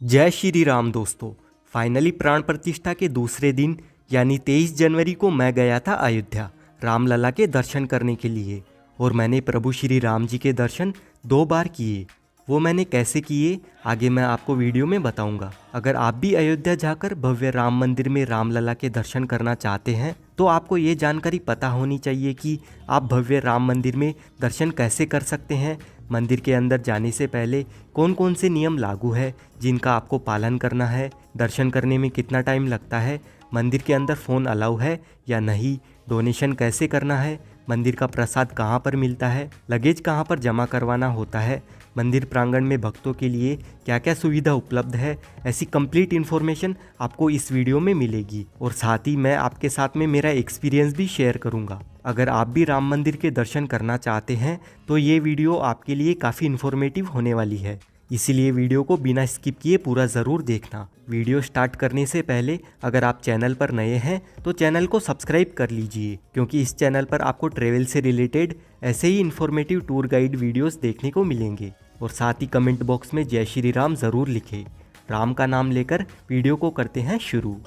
जय श्री राम दोस्तों। फाइनली प्राण प्रतिष्ठा के दूसरे दिन यानी 23 जनवरी को मैं गया था अयोध्या रामलला के दर्शन करने के लिए और मैंने प्रभु श्री राम जी के दर्शन 2 बार किए। वो मैंने कैसे किए आगे मैं आपको वीडियो में बताऊंगा। अगर आप भी अयोध्या जाकर भव्य राम मंदिर में रामलला के दर्शन करना चाहते हैं तो आपको ये जानकारी पता होनी चाहिए कि आप भव्य राम मंदिर में दर्शन कैसे कर सकते हैं। मंदिर के अंदर जाने से पहले कौन कौन से नियम लागू है जिनका आपको पालन करना है, दर्शन करने में कितना टाइम लगता है, मंदिर के अंदर फ़ोन अलाउ है या नहीं, डोनेशन कैसे करना है, मंदिर का प्रसाद कहाँ पर मिलता है, लगेज कहाँ पर जमा करवाना होता है, मंदिर प्रांगण में भक्तों के लिए क्या क्या सुविधा उपलब्ध है, ऐसी कंप्लीट इन्फॉर्मेशन आपको इस वीडियो में मिलेगी। और साथ ही मैं आपके साथ में मेरा एक्सपीरियंस भी शेयर करूंगा। अगर आप भी राम मंदिर के दर्शन करना चाहते हैं तो ये वीडियो आपके लिए काफ़ी इन्फॉर्मेटिव होने वाली है, इसीलिए वीडियो को बिना स्किप किए पूरा ज़रूर देखना। वीडियो स्टार्ट करने से पहले अगर आप चैनल पर नए हैं तो चैनल को सब्सक्राइब कर लीजिए, क्योंकि इस चैनल पर आपको ट्रैवल से रिलेटेड ऐसे ही इन्फॉर्मेटिव टूर गाइड वीडियोस देखने को मिलेंगे। और साथ ही कमेंट बॉक्स में जय श्री राम ज़रूर लिखें। राम का नाम लेकर वीडियो को करते हैं शुरू।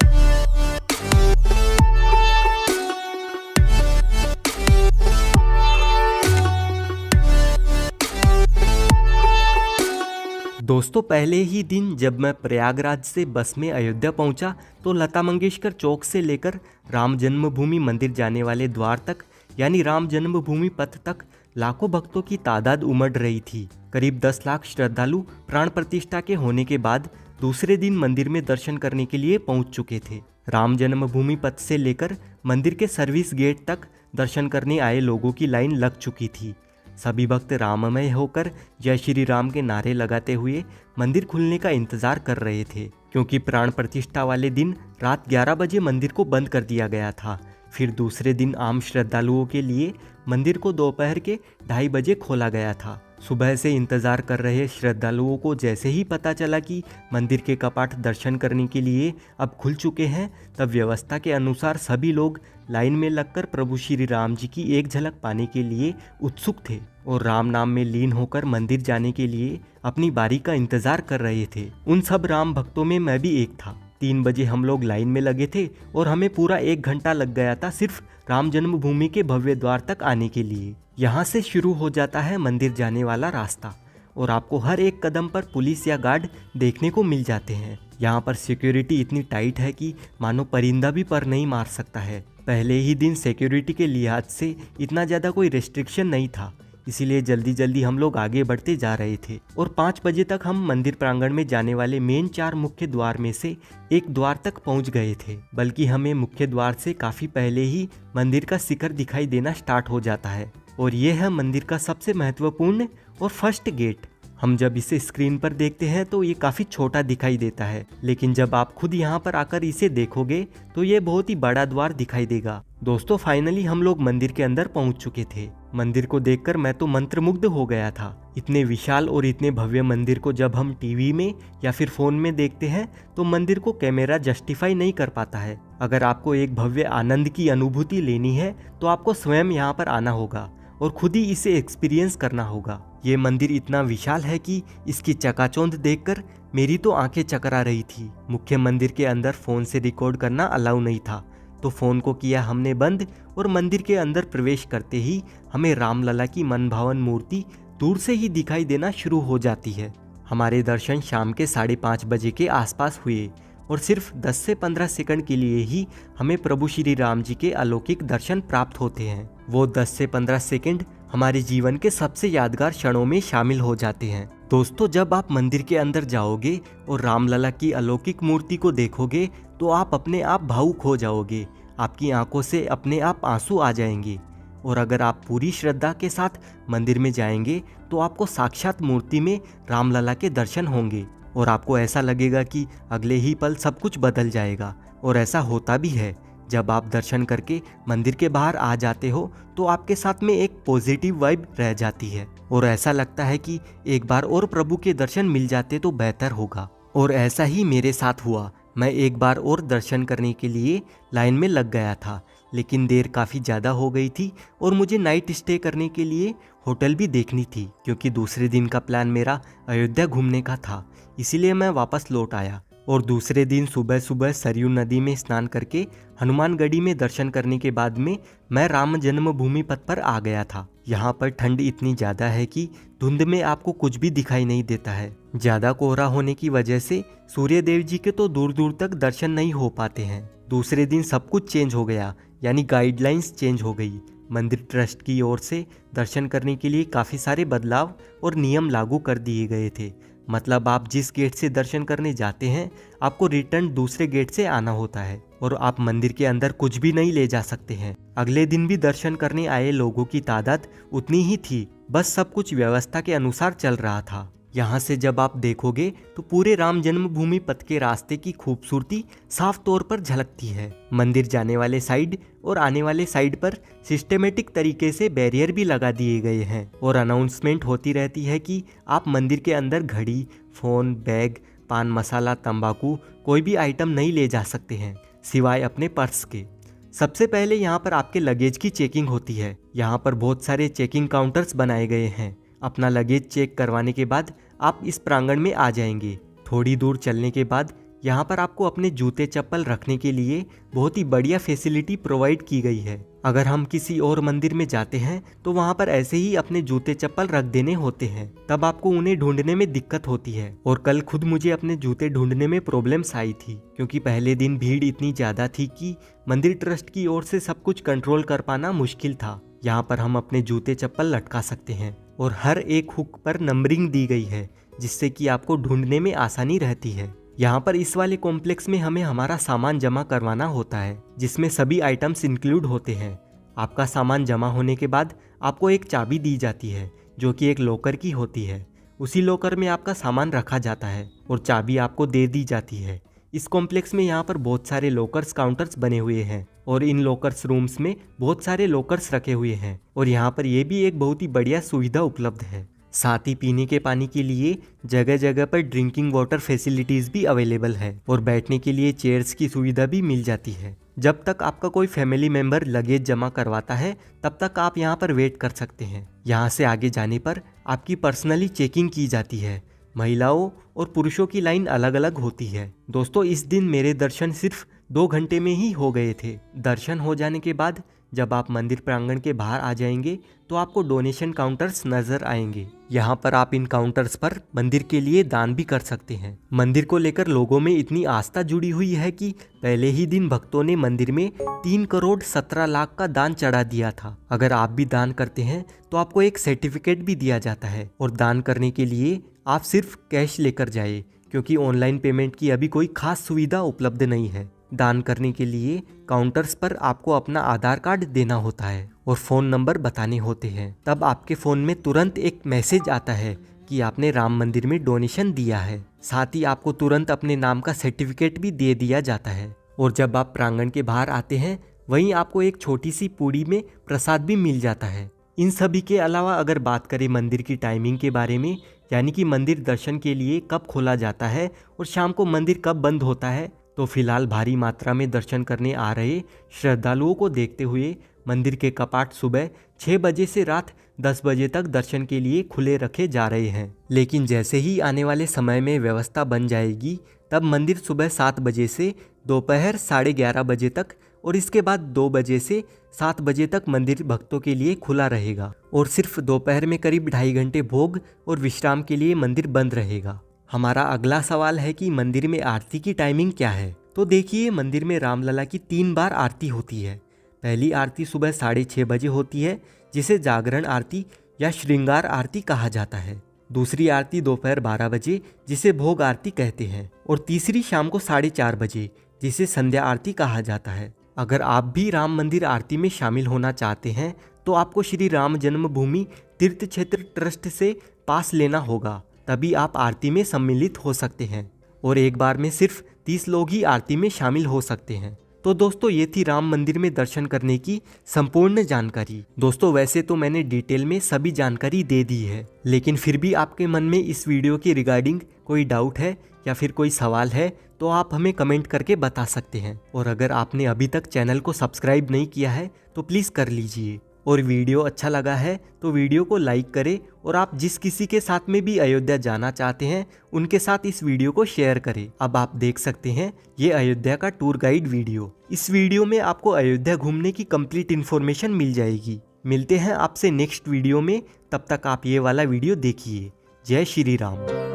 दोस्तों, पहले ही दिन जब मैं प्रयागराज से बस में अयोध्या पहुंचा तो लता मंगेशकर चौक से लेकर राम जन्मभूमि मंदिर जाने वाले द्वार तक यानी राम जन्मभूमि पथ तक लाखों भक्तों की तादाद उमड़ रही थी। करीब 10 लाख श्रद्धालु प्राण प्रतिष्ठा के होने के बाद दूसरे दिन मंदिर में दर्शन करने के लिए पहुंच चुके थे। राम जन्मभूमि पथ से लेकर मंदिर के सर्विस गेट तक दर्शन करने आए लोगों की लाइन लग चुकी थी। सभी भक्त राममय होकर जय श्री राम के नारे लगाते हुए मंदिर खुलने का इंतजार कर रहे थे, क्योंकि प्राण प्रतिष्ठा वाले दिन रात 11 बजे मंदिर को बंद कर दिया गया था। फिर दूसरे दिन आम श्रद्धालुओं के लिए मंदिर को दोपहर के 2:30 बजे खोला गया था। सुबह से इंतजार कर रहे श्रद्धालुओं को जैसे ही पता चला कि मंदिर के कपाट दर्शन करने के लिए अब खुल चुके हैं, तब व्यवस्था के अनुसार सभी लोग लाइन में लगकर प्रभु श्री राम जी की एक झलक पाने के लिए उत्सुक थे और राम नाम में लीन होकर मंदिर जाने के लिए अपनी बारी का इंतजार कर रहे थे। उन सब राम भक्तों में मैं भी एक था। 3 बजे हम लोग लाइन में लगे थे और हमें पूरा 1 घंटा लग गया था सिर्फ राम जन्मभूमि के भव्य द्वार तक आने के लिए। यहाँ से शुरू हो जाता है मंदिर जाने वाला रास्ता और आपको हर एक कदम पर पुलिस या गार्ड देखने को मिल जाते हैं। यहाँ पर सिक्योरिटी इतनी टाइट है कि मानो परिंदा भी पर नहीं मार सकता है। पहले ही दिन सिक्योरिटी के लिहाज से इतना ज़्यादा कोई रेस्ट्रिक्शन नहीं था, इसीलिए जल्दी जल्दी हम लोग आगे बढ़ते जा रहे थे और 5 बजे तक हम मंदिर प्रांगण में जाने वाले मेन 4 मुख्य द्वार में से एक द्वार तक पहुंच गए थे। बल्कि हमें मुख्य द्वार से काफ़ी पहले ही मंदिर का शिखर दिखाई देना स्टार्ट हो जाता है और ये है मंदिर का सबसे महत्वपूर्ण और फर्स्ट गेट। हम जब इसे स्क्रीन पर देखते हैं तो ये काफ़ी छोटा दिखाई देता है, लेकिन जब आप खुद यहाँ पर आकर इसे देखोगे तो ये बहुत ही बड़ा द्वार दिखाई देगा। दोस्तों, फाइनली हम लोग मंदिर के अंदर पहुँच चुके थे। मंदिर को देखकर मैं तो मंत्रमुग्ध हो गया था। इतने विशाल और इतने भव्य मंदिर को जब हम टीवी में या फिर फ़ोन में देखते हैं तो मंदिर को कैमरा जस्टिफाई नहीं कर पाता है। अगर आपको एक भव्य आनंद की अनुभूति लेनी है तो आपको स्वयं यहाँ पर आना होगा और खुद ही इसे एक्सपीरियंस करना होगा। ये मंदिर इतना विशाल है कि इसकी चकाचौंध देखकर मेरी तो आंखें चकरा रही थी। मुख्य मंदिर के अंदर फ़ोन से रिकॉर्ड करना अलाउ नहीं था, तो फ़ोन को किया हमने बंद और मंदिर के अंदर प्रवेश करते ही हमें रामलला की मनभावन मूर्ति दूर से ही दिखाई देना शुरू हो जाती है। हमारे दर्शन शाम के 5:30 बजे के आसपास हुए और सिर्फ 10 से 15 सेकंड के लिए ही हमें प्रभु श्री राम जी के अलौकिक दर्शन प्राप्त होते हैं। वो 10 से 15 सेकंड हमारे जीवन के सबसे यादगार क्षणों में शामिल हो जाते हैं। दोस्तों, जब आप मंदिर के अंदर जाओगे और रामलला की अलौकिक मूर्ति को देखोगे तो आप अपने आप भावुक हो जाओगे। आपकी आंखों से अपने आप आंसू आ जाएंगे और अगर आप पूरी श्रद्धा के साथ मंदिर में जाएंगे तो आपको साक्षात मूर्ति में रामलला के दर्शन होंगे और आपको ऐसा लगेगा कि अगले ही पल सब कुछ बदल जाएगा। और ऐसा होता भी है। जब आप दर्शन करके मंदिर के बाहर आ जाते हो तो आपके साथ में एक पॉजिटिव वाइब रह जाती है और ऐसा लगता है कि एक बार और प्रभु के दर्शन मिल जाते तो बेहतर होगा। और ऐसा ही मेरे साथ हुआ। मैं एक बार और दर्शन करने के लिए लाइन में लग गया था, लेकिन देर काफ़ी ज़्यादा हो गई थी और मुझे नाइट स्टे करने के लिए होटल भी देखनी थी, क्योंकि दूसरे दिन का प्लान मेरा अयोध्या घूमने का था। इसीलिए मैं वापस लौट आया। और दूसरे दिन सुबह सुबह सरयू नदी में स्नान करके हनुमानगढ़ी में दर्शन करने के बाद में मैं राम जन्मभूमि पथ पर आ गया था। यहाँ पर ठंड इतनी ज़्यादा है कि धुंध में आपको कुछ भी दिखाई नहीं देता है। ज़्यादा कोहरा होने की वजह से सूर्य देव जी के तो दूर दूर तक दर्शन नहीं हो पाते हैं। दूसरे दिन सब कुछ चेंज हो गया, यानी गाइडलाइंस चेंज हो गई। मंदिर ट्रस्ट की ओर से दर्शन करने के लिए काफ़ी सारे बदलाव और नियम लागू कर दिए गए थे। मतलब आप जिस गेट से दर्शन करने जाते हैं आपको रिटर्न दूसरे गेट से आना होता है और आप मंदिर के अंदर कुछ भी नहीं ले जा सकते हैं। अगले दिन भी दर्शन करने आए लोगों की तादाद उतनी ही थी, बस सब कुछ व्यवस्था के अनुसार चल रहा था। यहाँ से जब आप देखोगे तो पूरे राम जन्मभूमि पथ के रास्ते की खूबसूरती साफ तौर पर झलकती है। मंदिर जाने वाले साइड और आने वाले साइड पर सिस्टेमेटिक तरीके से बैरियर भी लगा दिए गए हैं और अनाउंसमेंट होती रहती है कि आप मंदिर के अंदर घड़ी, फोन, बैग, पान मसाला, तंबाकू कोई भी आइटम नहीं ले जा सकते हैं सिवाय अपने पर्स के। सबसे पहले यहाँ पर आपके लगेज की चेकिंग होती है। यहाँ पर बहुत सारे चेकिंग काउंटर्स बनाए गए हैं। अपना लगेज चेक करवाने के बाद आप इस प्रांगण में आ जाएंगे। थोड़ी दूर चलने के बाद यहाँ पर आपको अपने जूते चप्पल रखने के लिए बहुत ही बढ़िया फैसिलिटी प्रोवाइड की गई है। अगर हम किसी और मंदिर में जाते हैं तो वहाँ पर ऐसे ही अपने जूते चप्पल रख देने होते हैं, तब आपको उन्हें ढूंढने में दिक्कत होती है। और कल खुद मुझे अपने जूते ढूंढने में प्रॉब्लम्स आई थी, क्योंकि पहले दिन भीड़ इतनी ज़्यादा थी कि मंदिर ट्रस्ट की ओर से सब कुछ कंट्रोल कर पाना मुश्किल था। यहाँ पर हम अपने जूते चप्पल लटका सकते हैं और हर एक हुक पर नंबरिंग दी गई है, जिससे कि आपको ढूंढने में आसानी रहती है। यहाँ पर इस वाले कॉम्प्लेक्स में हमें हमारा सामान जमा करवाना होता है, जिसमें सभी आइटम्स इंक्लूड होते हैं। आपका सामान जमा होने के बाद आपको एक चाबी दी जाती है, जो कि एक लॉकर की होती है। उसी लॉकर में आपका सामान रखा जाता है और चाबी आपको दे दी जाती है। इस कॉम्प्लेक्स में यहाँ पर बहुत सारे लॉकर्स काउंटर्स बने हुए हैं और इन लॉकर्स रूम्स में बहुत सारे लॉकर्स रखे हुए हैं और यहाँ पर ये भी एक बहुत ही बढ़िया सुविधा उपलब्ध है। साथ ही पीने के पानी के लिए जगह जगह पर ड्रिंकिंग वाटर फैसिलिटीज़ भी अवेलेबल है और बैठने के लिए चेयर्स की सुविधा भी मिल जाती है। जब तक आपका कोई फैमिली मेंबर लगेज जमा करवाता है तब तक आप यहाँ पर वेट कर सकते हैं। यहाँ से आगे जाने पर आपकी पर्सनली चेकिंग की जाती है। महिलाओं और पुरुषों की लाइन अलग अलग होती है। दोस्तों, इस दिन मेरे दर्शन सिर्फ 2 घंटे में ही हो गए थे। दर्शन हो जाने के बाद जब आप मंदिर प्रांगण के बाहर आ जाएंगे तो आपको डोनेशन काउंटर्स नजर आएंगे। यहाँ पर आप इन काउंटर्स पर मंदिर के लिए दान भी कर सकते हैं। मंदिर को लेकर लोगों में इतनी आस्था जुड़ी हुई है कि पहले ही दिन भक्तों ने मंदिर में 3 करोड़ 17 लाख का दान चढ़ा दिया था। अगर आप भी दान करते हैं तो आपको एक सर्टिफिकेट भी दिया जाता है और दान करने के लिए आप सिर्फ कैश लेकर जाए, क्योंकि ऑनलाइन पेमेंट की अभी कोई खास सुविधा उपलब्ध नहीं है। दान करने के लिए काउंटर्स पर आपको अपना आधार कार्ड देना होता है और फ़ोन नंबर बताने होते हैं। तब आपके फ़ोन में तुरंत एक मैसेज आता है कि आपने राम मंदिर में डोनेशन दिया है। साथ ही आपको तुरंत अपने नाम का सर्टिफिकेट भी दे दिया जाता है। और जब आप प्रांगण के बाहर आते हैं वहीं आपको एक छोटी सी पूड़ी में प्रसाद भी मिल जाता है। इन सभी के अलावा अगर बात करें मंदिर की टाइमिंग के बारे में, यानी कि मंदिर दर्शन के लिए कब खोला जाता है और शाम को मंदिर कब बंद होता है, तो फिलहाल भारी मात्रा में दर्शन करने आ रहे श्रद्धालुओं को देखते हुए मंदिर के कपाट सुबह 6 बजे से रात 10 बजे तक दर्शन के लिए खुले रखे जा रहे हैं। लेकिन जैसे ही आने वाले समय में व्यवस्था बन जाएगी तब मंदिर सुबह 7 बजे से दोपहर 11:30 बजे तक और इसके बाद 2 बजे से 7 बजे तक मंदिर भक्तों के लिए खुला रहेगा और सिर्फ दोपहर में करीब 2.5 घंटे भोग और विश्राम के लिए मंदिर बंद रहेगा। हमारा अगला सवाल है कि मंदिर में आरती की टाइमिंग क्या है। तो देखिए, मंदिर में रामलला की 3 बार आरती होती है। पहली आरती सुबह 6:30 बजे होती है, जिसे जागरण आरती या श्रृंगार आरती कहा जाता है। दूसरी आरती दोपहर 12 बजे, जिसे भोग आरती कहते हैं, और तीसरी शाम को 4:30 बजे, जिसे संध्या आरती कहा जाता है। अगर आप भी राम मंदिर आरती में शामिल होना चाहते हैं तो आपको श्री राम जन्मभूमि तीर्थ क्षेत्र ट्रस्ट से पास लेना होगा, तभी आप आरती में सम्मिलित हो सकते हैं और एक बार में सिर्फ 30 लोग ही आरती में शामिल हो सकते हैं। तो दोस्तों, ये थी राम मंदिर में दर्शन करने की संपूर्ण जानकारी। दोस्तों, वैसे तो मैंने डिटेल में सभी जानकारी दे दी है, लेकिन फिर भी आपके मन में इस वीडियो के रिगार्डिंग कोई डाउट है या फिर कोई सवाल है तो आप हमें कमेंट करके बता सकते हैं। और अगर आपने अभी तक चैनल को सब्सक्राइब नहीं किया है तो प्लीज़ कर लीजिए और वीडियो अच्छा लगा है तो वीडियो को लाइक करें और आप जिस किसी के साथ में भी अयोध्या जाना चाहते हैं उनके साथ इस वीडियो को शेयर करें। अब आप देख सकते हैं ये अयोध्या का टूर गाइड वीडियो। इस वीडियो में आपको अयोध्या घूमने की कंप्लीट इन्फॉर्मेशन मिल जाएगी। मिलते हैं आपसे नेक्स्ट वीडियो में, तब तक आप ये वाला वीडियो देखिए। जय श्री राम।